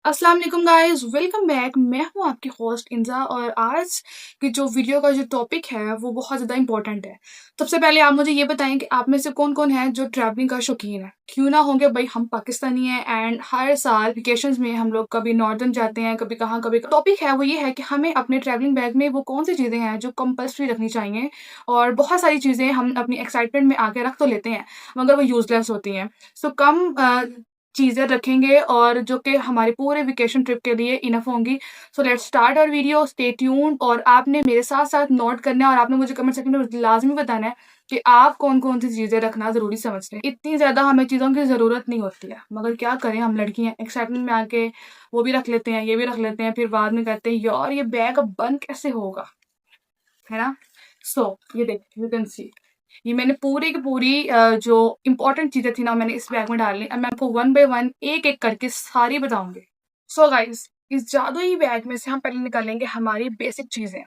अस्सलाम वालेकुम guys, welcome back. मैं हूं आपकी होस्ट इंजा और आज की जो वीडियो का जो टॉपिक है वो बहुत ज़्यादा इंपॉर्टेंट है। सबसे पहले आप मुझे ये बताएं कि आप में से कौन कौन है जो ट्रैवलिंग का शौकीन है। क्यों ना होंगे भाई, हम पाकिस्तानी हैं एंड हर साल वेकेशंस में हम लोग कभी नॉर्दर्न जाते हैं, कभी कहाँ कभी। टॉपिक है वो ये है कि हमें अपने ट्रैवलिंग बैग में वो कौन सी चीज़ें हैं जो कंपल्सरी रखनी चाहिए। और बहुत सारी चीज़ें हम अपनी एक्साइटमेंट में आके रख तो लेते हैं मगर वो यूजलेस होती हैं। सो कम चीज़ें रखेंगे और जो कि हमारे पूरे वेकेशन ट्रिप के लिए इनफ होंगी। So let's start our video, stay tuned. और आपने मेरे साथ साथ नोट करना है और आपने मुझे कमेंट सेक्शन में लाजमी बताना है कि आप कौन कौन सी चीज़ें रखना ज़रूरी समझते हैं। इतनी ज़्यादा हमें चीज़ों की ज़रूरत नहीं होती है मगर क्या करें, हम लड़की हैं, एक्साइटमेंट में आके वो भी रख लेते हैं, ये भी रख लेते हैं, फिर बाद में कहते हैं यार ये बैग अब बंद कैसे होगा, है ना। ये देखिए, यू कैन सी ये मैंने पूरी की पूरी जो इम्पोर्टेंट चीज़ें थी ना मैंने इस बैग में डाल ली। अब मैं आपको वन बाय वन एक एक करके सारी बताऊंगी। गाइस, इस जादुई बैग में से हम पहले निकालेंगे हमारी बेसिक चीज़ें,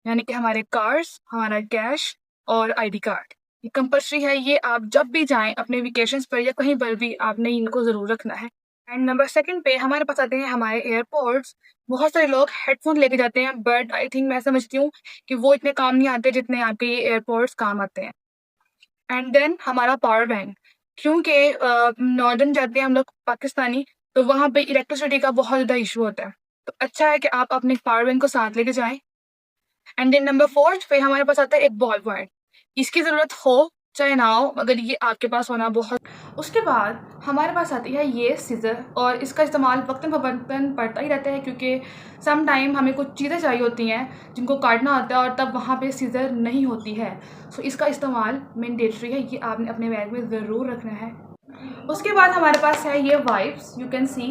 यानी कि हमारे कार्ड्स, हमारा कैश और आईडी कार्ड। ये कंपल्सरी है, ये आप जब भी जाएं अपने वेकेशंस पर या कहीं पर भी आपने इनको ज़रूर रखना है। एंड नंबर सेकंड पे हमारे पास आते हैं हमारे एयरपोर्ट्स। बहुत सारे लोग हेडफोन लेके जाते हैं बट आई थिंक मैं समझती हूँ कि वो इतने काम नहीं आते जितने आपके ये एयरपोर्ट्स काम आते हैं। एंड देन हमारा पावर बैंक, क्योंकि नॉर्दर्न जाते हैं हम लोग पाकिस्तानी, तो वहाँ पे इलेक्ट्रिसिटी का बहुत ज़्यादा इशू होता है। तो अच्छा है कि आप अपने पावर बैंक को साथ लेके जाएं। एंड देन नंबर फोर्थ पे हमारे पास आता है एक बॉल पॉइंट। इसकी ज़रूरत हो चाहे ना हो मगर ये आपके पास होना बहुत। उसके बाद हमारे पास आती है ये सीज़र, और इसका इस्तेमाल वक्तन फ़वक्तन पड़ता ही रहता है क्योंकि सम टाइम हमें कुछ चीज़ें चाहिए होती हैं जिनको काटना होता है और तब वहाँ पे सीज़र नहीं होती है। इसका इस्तेमाल मैंडेटरी है, ये आपने अपने बैग में ज़रूर रखना है। उसके बाद हमारे पास है ये वाइप्स, यू कैन सी।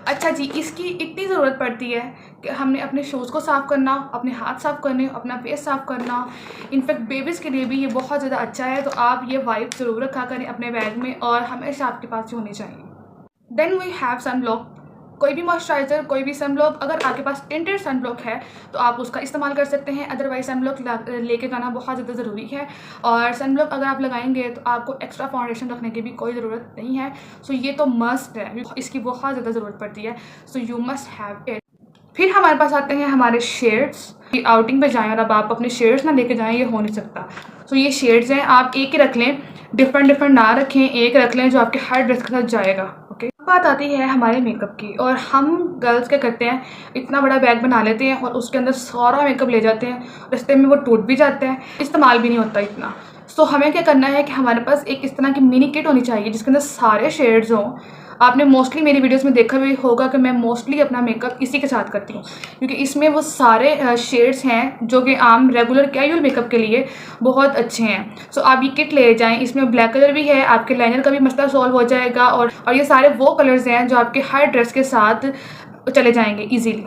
अच्छा जी, इसकी इतनी ज़रूरत पड़ती है कि हमने अपने शूज़ को साफ़ करना, अपने हाथ साफ़ करने, अपना फेस साफ़ करना। इनफैक्ट बेबीज़ के लिए भी ये बहुत ज़्यादा अच्छा है, तो आप ये वाइप ज़रूर रखा करें अपने बैग में और हमेशा आपके पास ही होनी चाहिए। Then we have sunblock. कोई भी मॉइस्चराइज़र, कोई भी सनब्लॉक, अगर आपके पास टिंटेड सनब्लॉक है तो आप उसका इस्तेमाल कर सकते हैं, अदरवाइज सनब्लॉक लेके जाना बहुत ज़्यादा ज़रूरी है। और सनब्लॉक अगर आप लगाएंगे तो आपको एक्स्ट्रा फाउंडेशन रखने की भी कोई ज़रूरत नहीं है। ये तो मस्ट है, इसकी बहुत ज़्यादा ज़रूरत पड़ती है। You must have it. फिर हमारे पास आते हैं हमारे शेड्स। आउटिंग पे जाएं और अब आप अपने शेड्स ना लेके जाएं, ये हो नहीं सकता। ये शेड्स हैं, आप एक ही रख लें, डिफरेंट डिफरेंट ना रखें, एक रख लें जो आपके हर ड्रेस के साथ जाएगा। ओके, बात आती है हमारे मेकअप की, और हम गर्ल्स क्या करते हैं, इतना बड़ा बैग बना लेते हैं और उसके अंदर सारा मेकअप ले जाते हैं, रास्ते में वो टूट भी जाता है, इस्तेमाल भी नहीं होता इतना। हमें क्या करना है कि हमारे पास एक इस तरह की मिनी किट होनी चाहिए जिसके अंदर सारे शेड्स हों। आपने मोस्टली मेरी वीडियोस में देखा भी होगा कि मैं मोस्टली अपना मेकअप इसी के साथ करती हूँ क्योंकि इसमें वो सारे शेड्स हैं जो कि आम रेगुलर कैजुअल मेकअप के लिए बहुत अच्छे हैं। आप ये किट ले जाएं, इसमें ब्लैक कलर भी है, आपके लाइनर का भी मसला सॉल्व हो जाएगा और ये सारे वो कलर्स हैं जो आपके हर ड्रेस के साथ चले जाएंगे ईजीली।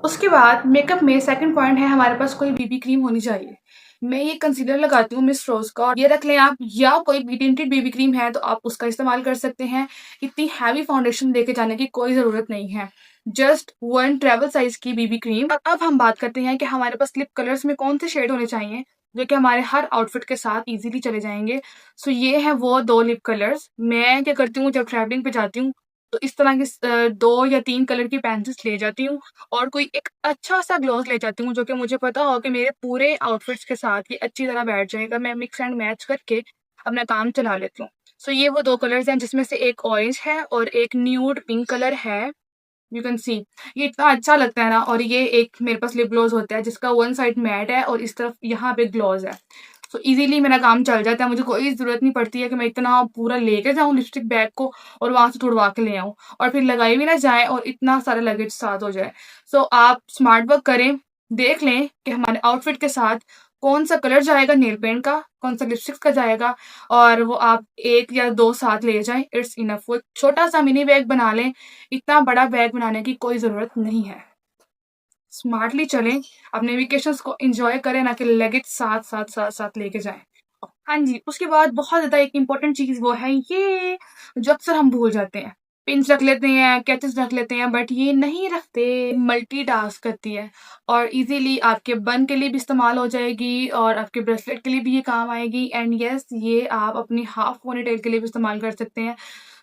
उसके बाद मेकअप में सेकंड पॉइंट है हमारे पास कोई बीबी क्रीम होनी चाहिए। मैं ये कंसीलर लगाती हूँ मिस रोज का, ये रख लें आप, या कोई भी टिंटेड बेबी क्रीम है तो आप उसका इस्तेमाल कर सकते हैं। इतनी हैवी फाउंडेशन लेके जाने की कोई ज़रूरत नहीं है, जस्ट वन ट्रेवल साइज की बीबी क्रीम। और अब हम बात करते हैं कि हमारे पास लिप कलर्स में कौन से शेड होने चाहिए जो कि हमारे हर आउटफिट के साथ इजीली चले जाएंगे। ये हैं वो दो लिप कलर्स। मैं क्या करती हूँ, जब ट्रैवलिंग पे जाती हूँ तो इस तरह के दो या तीन कलर की पेंसिल्स ले जाती हूँ और कोई एक अच्छा सा ग्लॉस ले जाती हूँ जो कि मुझे पता हो कि मेरे पूरे आउटफिट्स के साथ ये अच्छी तरह बैठ जाएगा। मैं मिक्स एंड मैच करके अपना काम चला लेती हूँ। ये वो दो कलर्स हैं जिसमें से एक ऑरेंज है और एक न्यूड पिंक कलर है। यू कैन सी ये इतना अच्छा लगता है ना। और ये एक मेरे पास लिप ग्लॉस होता है जिसका वन साइड मैट है और इस तरफ यहाँ पे ग्लॉस है। इजीली मेरा काम चल जाता है, मुझे कोई ज़रूरत नहीं पड़ती है कि मैं इतना पूरा लेके जाऊँ लिपस्टिक बैग को और वहाँ से तुड़वा के ले आऊँ और फिर लगाई भी ना जाए और इतना सारा लगेज साथ हो जाए। आप स्मार्ट वर्क करें, देख लें कि हमारे आउटफिट के साथ कौन सा कलर जाएगा नेल पेंट का, कौन सा लिपस्टिक का जाएगा, और वो आप एक या दो साथ ले जाएं, इट्स इनफ। वो एक छोटा सा मिनी बैग बना लें, इतना बड़ा बैग बनाने की कोई ज़रूरत नहीं है। स्मार्टली चलें, अपने वेकेशंस को एंजॉय करें, ना कि लगेज साथ साथ साथ साथ लेके जाएं। हाँ जी, उसके बाद बहुत ज़्यादा एक इम्पोर्टेंट चीज़ वो है ये जो अक्सर हम भूल जाते हैं, पिन्स रख लेते हैं, कैचेस रख लेते हैं, बट ये नहीं रखते। मल्टीटास्क करती है और इजीली आपके बन के लिए भी इस्तेमाल हो जाएगी और आपके ब्रेसलेट के लिए भी ये काम आएगी। एंड यस, ये आप अपनी हाफ पोनीटेल के लिए भी इस्तेमाल कर सकते हैं।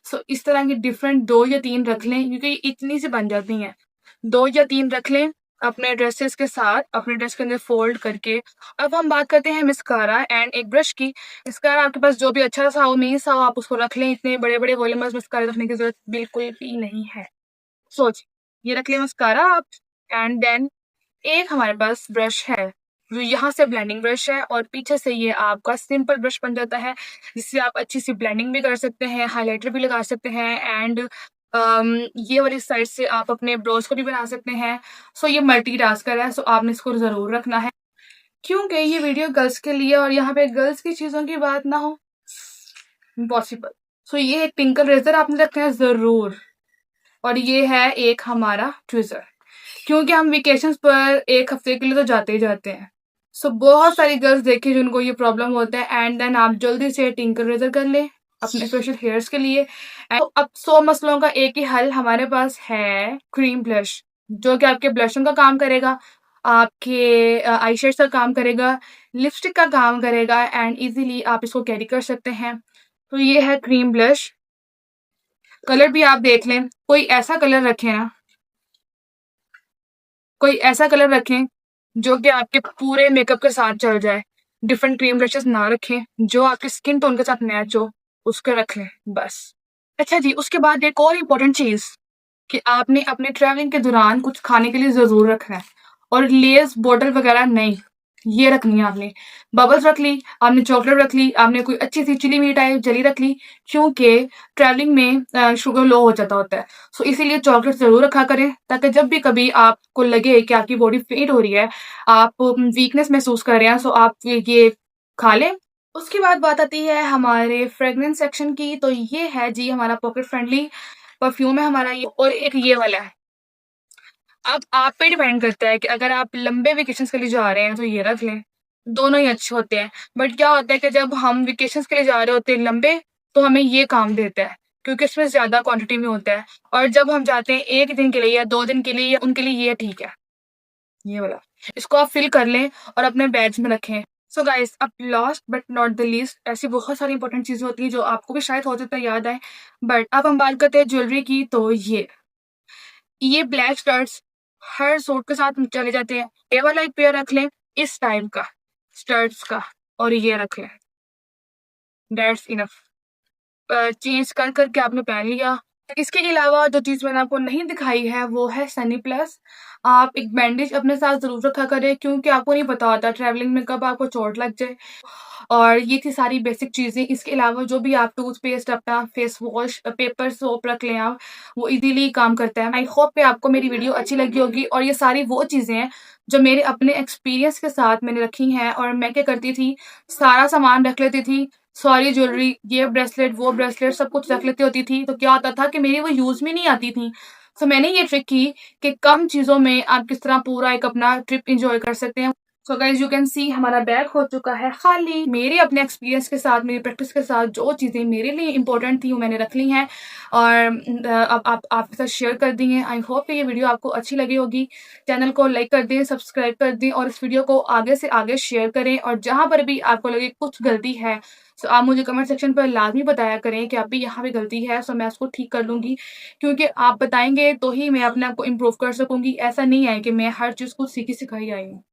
सो इस तरह की डिफरेंट 2 या 3 रख लें, क्योंकि इतनी सी बन जाती हैं। 2 या 3 रख लें अपने ड्रेसेस के साथ, अपने ड्रेस के अंदर फोल्ड करके। अब हम बात करते हैं मस्कारा एंड एक ब्रश की। मस्कारा आपके पास जो भी अच्छा सा हो, नहीं सा हो, आप उसको रख लें। इतने बड़े बड़े वॉल्यूमस मस्कारा रखने की जरूरत बिल्कुल भी नहीं है। सोच, ये रख लें मस्कारा आप। एंड देन एक हमारे पास ब्रश है जो यहाँ से ब्लेंडिंग ब्रश है और पीछे से ये आपका सिंपल ब्रश बन जाता है, जिससे आप अच्छी सी ब्लेंडिंग भी कर सकते हैं, हाइलाइटर भी लगा सकते हैं। एंड ये वाली साइड से आप अपने ब्रोज को भी बना सकते हैं। सो ये मल्टीटास्कर है, सो आपने इसको जरूर रखना है, क्योंकि ये वीडियो गर्ल्स के लिए और यहाँ पे गर्ल्स की चीजों की बात ना हो, इम्पॉसिबल। सो ये एक टिंकल रेजर आपने रखना है जरूर, और ये है एक हमारा ट्विजर, क्योंकि हम वेकेशन पर 1 हफ्ते के लिए तो जाते ही जाते हैं। सो बहुत सारी गर्ल्स देखी जिनको ये प्रॉब्लम होता है। एंड देन आप जल्दी से टिंकल रेजर कर लें अपने फेशियल हेयर्स के लिए। तो अब 100 मसलों का एक ही हल हमारे पास है, क्रीम ब्लश, जो कि आपके ब्लशिंग का काम करेगा, आपके आई शेड्स का काम करेगा, लिपस्टिक का काम करेगा, एंड इजीली आप इसको कैरी कर सकते हैं। तो ये है क्रीम ब्लश। कलर भी आप देख लें, कोई ऐसा कलर रखें ना, कोई ऐसा कलर रखें जो कि आपके पूरे मेकअप के साथ चल जाए। डिफरेंट क्रीम ब्रशेस ना रखें, जो आपके स्किन टोन के साथ मैच हो उसके रख लें बस। अच्छा जी, उसके बाद एक और इम्पोर्टेंट चीज कि आपने अपने ट्रैवलिंग के दौरान कुछ खाने के लिए जरूर रखना है, और लेस बॉटल वगैरह नहीं, ये रखनी है आपने। बबल्स रख ली आपने, चॉकलेट रख ली आपने, कोई अच्छी सी चिली मिठाई जली रख ली, क्योंकि ट्रैवलिंग में शुगर लो हो जाता होता है। सो इसीलिए चॉकलेट जरूर रखा करें, ताकि जब भी कभी आपको लगे कि आपकी बॉडी फेट हो रही है, आप वीकनेस महसूस कर रहे हैं, सो आप ये खा लें। उसके बाद बात आती है हमारे फ्रेग्रेंस सेक्शन की। तो ये है जी हमारा पॉकेट फ्रेंडली परफ्यूम है हमारा ये, और एक ये वाला है। अब आप पे डिपेंड करता है कि अगर आप लंबे वेकेशंस के लिए जा रहे हैं तो ये रख लें, दोनों ही अच्छे होते हैं। बट क्या होता है कि जब हम वेकेशंस के लिए जा रहे होते हैं लंबे, तो हमें ये काम देता है, क्योंकि इसमें ज्यादा क्वांटिटी में होता है। और जब हम जाते हैं 1 दिन के लिए या 2 दिन के लिए, या उनके लिए ये ठीक है, ये वाला। इसको आप फिल कर लें और अपने बैग्स में रखें। सो गाइस, अब last but not the least, ऐसी बहुत सारी इंपॉर्टेंट चीजें होती हैं जो आपको भी शायद हो सकता है याद आए, बट अब हम बात करते हैं ज्वेलरी की। तो ये ब्लैक स्टड्स हर सूट के साथ चले जाते हैं। ये वाला एक पेयर रख लें इस टाइप का स्टड्स का, और ये रख लें, दैट्स इनफ। चेंज कर करके आपने पहन लिया। इसके अलावा जो चीज़ मैंने आपको नहीं दिखाई है वो है सनी प्लस। आप एक बैंडेज अपने साथ ज़रूर रखा करें, क्योंकि आपको नहीं पता होता ट्रैवलिंग में कब आपको चोट लग जाए। और ये थी सारी बेसिक चीज़ें। इसके अलावा जो भी आप टूथपेस्ट, अपना फेस वॉश, पेपर सोप रख लें आप, वो इजीली काम करता है। आई होप कि आपको मेरी वीडियो अच्छी लगी होगी, और ये सारी वो चीज़ें हैं जो मेरे अपने एक्सपीरियंस के साथ मैंने रखी हैं। और मैं क्या करती थी, सारा सामान रख लेती थी, सारी ज्वेलरी, ये ब्रेसलेट, वो ब्रेसलेट, सब कुछ रख लेती होती थी। तो क्या होता था कि मेरी वो यूज़ में नहीं आती थी। सो मैंने ये ट्रिक की कि कम चीज़ों में आप किस तरह पूरा एक अपना ट्रिप एंजॉय कर सकते हैं। So guys, you can see हमारा बैग हो चुका है खाली। मेरे अपने एक्सपीरियंस के साथ, मेरी प्रैक्टिस के साथ जो चीज़ें मेरे लिए इंपॉर्टेंट थी वो मैंने रख ली हैं, और अब आप आपके साथ शेयर कर दी हैं। आई होप कि ये वीडियो आपको अच्छी लगी होगी। चैनल को लाइक कर दें, सब्सक्राइब कर दें, और इस वीडियो को आगे से आगे शेयर करें। और जहाँ पर भी आपको लगे कुछ गलती है, सो आप मुझे कमेंट सेक्शन पर लाजमी बताया करें कि आप भी यहाँ पे गलती है, सो मैं उसको ठीक कर लूँगी। क्योंकि आप बताएंगे तो ही मैं अपने आप को इम्प्रूव कर सकूँगी। ऐसा नहीं है कि मैं हर चीज़ को सीखी सिखाई आई हूँ।